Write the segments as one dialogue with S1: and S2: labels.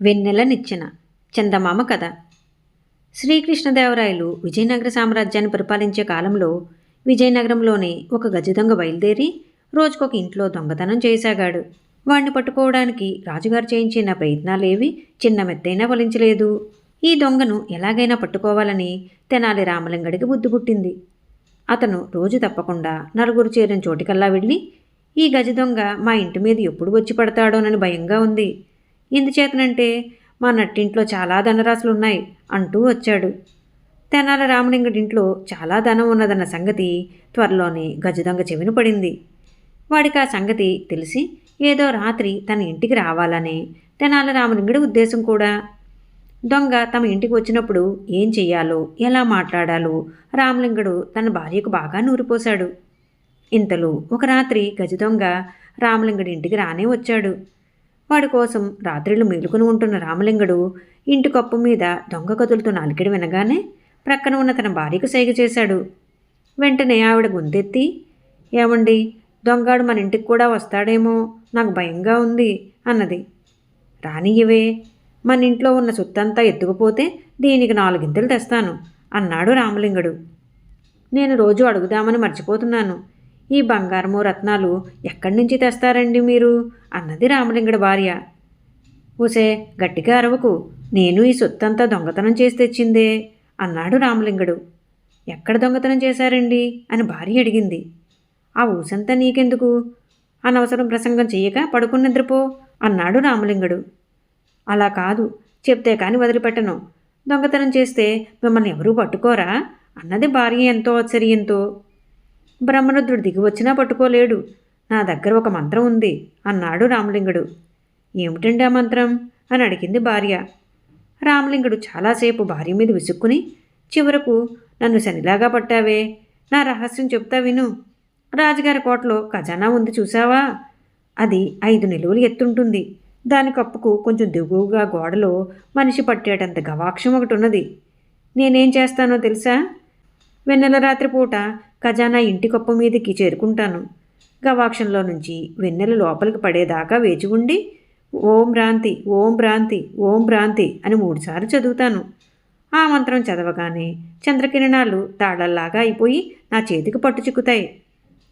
S1: వెన్నెల నిచ్చెన చందమామ కథ. శ్రీకృష్ణదేవరాయలు విజయనగర సామ్రాజ్యాన్ని పరిపాలించే కాలంలో విజయనగరంలోని ఒక గజదొంగ బయలుదేరి రోజుకొక ఇంట్లో దొంగతనం చేయసాగాడు. వాణ్ణి పట్టుకోవడానికి రాజుగారు చేయించిన ప్రయత్నాలేవి చిన్న మెత్తైనా ఫలించలేదు. ఈ దొంగను ఎలాగైనా పట్టుకోవాలని తెనాలి రామలింగడికి బుద్ధి పుట్టింది. అతను రోజు తప్పకుండా నలుగురు చేరిన చోటికల్లా వెళ్ళి, ఈ గజదొంగ మా ఇంటి మీద ఎప్పుడు వచ్చి పడతాడోనని భయంగా ఉంది, ఎందుచేతనంటే మా నట్టింట్లో చాలా ధనరాశులున్నాయి అంటూ వచ్చాడు. తెనాల రామలింగడింట్లో చాలా ధనం ఉన్నదన్న సంగతి త్వరలోనే గజదొంగ చెవిన పడింది. వాడికి ఆ సంగతి తెలిసి ఏదో రాత్రి తన ఇంటికి రావాలనే తెనాల రామలింగడి ఉద్దేశం కూడా. దొంగ తమ ఇంటికి వచ్చినప్పుడు ఏం చెయ్యాలో ఎలా మాట్లాడాలో రామలింగడు తన భార్యకు బాగా నూరిపోశాడు. ఇంతలో ఒక రాత్రి గజదొంగ రామలింగడి ఇంటికి రానే వచ్చాడు. వాడి కోసం రాత్రిళ్ళు మేలుకుని ఉంటున్న రామలింగడు ఇంటి కప్పు మీద దొంగ కదులుతున్న అలికిడి వినగానే ప్రక్కన ఉన్న తన భార్యకు సైగ చేశాడు. వెంటనే ఆవిడ గొంతెత్తి, ఏమండి, దొంగాడు మన ఇంటికి కూడా వస్తాడేమో, నాకు భయంగా ఉంది అన్నది. రానియ్యవే, మన ఇంట్లో ఉన్న సొత్తంతా ఎత్తుకుపోతే దీనికి 4 గింతలు తెస్తాను అన్నాడు రామలింగడు. నేను రోజు అడుగుదామని మర్చిపోతున్నాను, ఈ బంగారము రత్నాలు ఎక్కడి నుంచి తెస్తారండి మీరు అన్నది రామలింగడి భార్య. ఊసే, గట్టిగా అరవకు, నేను ఈ సొత్తంతా దొంగతనం చేసి తెచ్చిందే అన్నాడు రామలింగడు. ఎక్కడ దొంగతనం చేశారండి అని భార్య అడిగింది. ఆ ఊసంతా నీకెందుకు, అనవసరం ప్రసంగం చెయ్యక పడుకుని నిద్రపో అన్నాడు రామలింగడు. అలా కాదు, చెప్తే కాని వదిలిపెట్టను, దొంగతనం చేస్తే మిమ్మల్ని ఎవరూ పట్టుకోరా అన్నది భార్య ఎంతో ఆశ్చర్యంతో. బ్రహ్మరుద్రుడు దిగి వచ్చినా పట్టుకోలేడు, నా దగ్గర ఒక మంత్రం ఉంది అన్నాడు రామలింగడు. ఏమిటండి ఆ మంత్రం అని అడిగింది భార్య. రామలింగడు చాలాసేపు భార్య మీద విసుక్కుని చివరకు, నన్ను శనిలాగా పట్టావే, నా రహస్యం చెప్తా విను. రాజుగారి కోటలో ఖజానా ఉంది చూసావా, అది 5 నిలువలు ఎత్తుంటుంది. దాని కప్పుకు కొంచెం దిగువగా గోడలో మనిషి పట్టేటంత గవాక్షం ఒకటి ఉన్నది. నేనేం చేస్తానో తెలుసా? వెన్నెల రాత్రిపూట ఖజానా ఇంటి కప్పు మీదకి చేరుకుంటాను. గవాక్షంలో నుంచి వెన్నెల లోపలికి పడేదాకా వేచి ఉండి ఓం భ్రాంతి, ఓం భ్రాంతి, ఓం భ్రాంతి అని 3 సార్లు చదువుతాను. ఆ మంత్రం చదవగానే చంద్రకిరణాలు తాళల్లాగా అయిపోయి నా చేతికి పట్టు చిక్కుతాయి.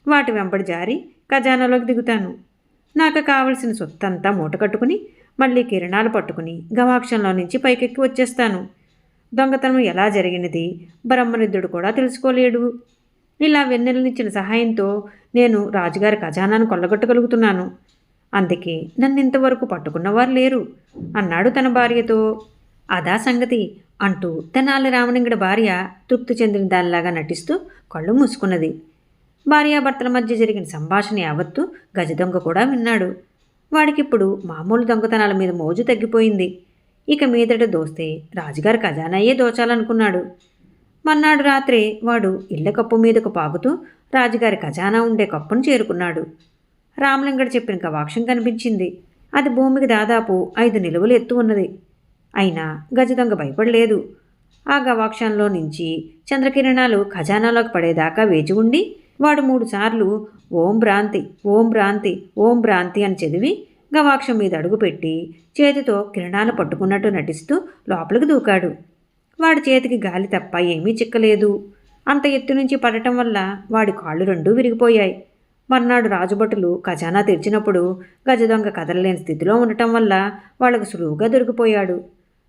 S1: వాటి వెంబడి జారి ఖజానాలోకి దిగుతాను. నాకు కావలసిన సొత్తంతా మూట కట్టుకుని మళ్ళీ కిరణాలు పట్టుకుని గవాక్షంలో నుంచి పైకెక్కి వచ్చేస్తాను. దొంగతనం ఎలా జరిగినది బ్రహ్మనిద్రుడు కూడా తెలుసుకోలేడు. ఇలా వెన్నెలనిచ్చిన సహాయంతో నేను రాజుగారి ఖజానాను కొల్లగొట్టగలుగుతున్నాను. అందుకే నన్ను ఇంతవరకు పట్టుకున్నవారు లేరు అన్నాడు తన భార్యతో. అదా సంగతి అంటూ తెనాలి రామలింగడి భార్య తృప్తి చెందిన దానిలాగా నటిస్తూ కళ్ళు మూసుకున్నది. భార్యాభర్తల మధ్య జరిగిన సంభాషణ యావత్తు గజదొంగ కూడా విన్నాడు. వాడికిప్పుడు మామూలు దొంగతనాల మీద మోజు తగ్గిపోయింది. ఇక మీదట దోస్తే రాజుగారి ఖజానాయే దోచాలనుకున్నాడు. మన్నాడు రాత్రే వాడు ఇళ్ల కప్పు మీదకు పాకుతూ రాజుగారి ఖజానా ఉండే కప్పును చేరుకున్నాడు. రామలింగడు చెప్పిన గవాక్షం కనిపించింది. అది భూమికి దాదాపు 5 నిలువలు ఎత్తు ఉన్నది. అయినా గజదొంగ భయపడలేదు. ఆ గవాక్షంలో నుంచి చంద్రకిరణాలు ఖజానాలోకి పడేదాకా వేచి ఉండి వాడు 3 సార్లు ఓం భ్రాంతి, ఓం భ్రాంతి, ఓం భ్రాంతి అని చదివి గవాక్షం మీద అడుగుపెట్టి చేతితో కిరణాలు పట్టుకున్నట్టు నటిస్తూ లోపలికి దూకాడు. వాడి చేతికి గాలి తప్ప ఏమీ చిక్కలేదు. అంత ఎత్తు నుంచి పడటం వల్ల వాడి కాళ్ళు 2 విరిగిపోయాయి. మర్నాడు రాజుభటులు ఖజానా తెరిచినప్పుడు గజదొంగ కదలలేని స్థితిలో ఉండటం వల్ల వాళ్లకు సులువుగా దొరికిపోయాడు.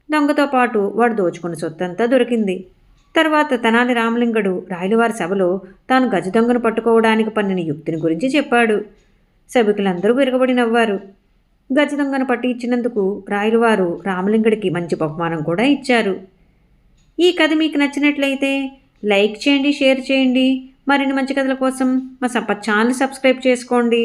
S1: దొంగతో పాటు వాడు దోచుకున్న సొత్తంతా దొరికింది. తర్వాత తెనాలి రామలింగడు రాయలవారి సభలో తాను గజదొంగను పట్టుకోవడానికి పన్నిన యుక్తిని గురించి చెప్పాడు. సభికులందరూ విరగబడి నవ్వారు. గజదొంగను పట్టి ఇచ్చినందుకు రాయలవారు రామలింగడికి మంచి బహుమానం కూడా ఇచ్చారు. ఈ కథ మీకు నచ్చినట్లయితే లైక్ చేయండి, షేర్ చేయండి. మరిన్ని మంచి కథల కోసం మా ఛానల్ సబ్స్క్రైబ్ చేసుకోండి.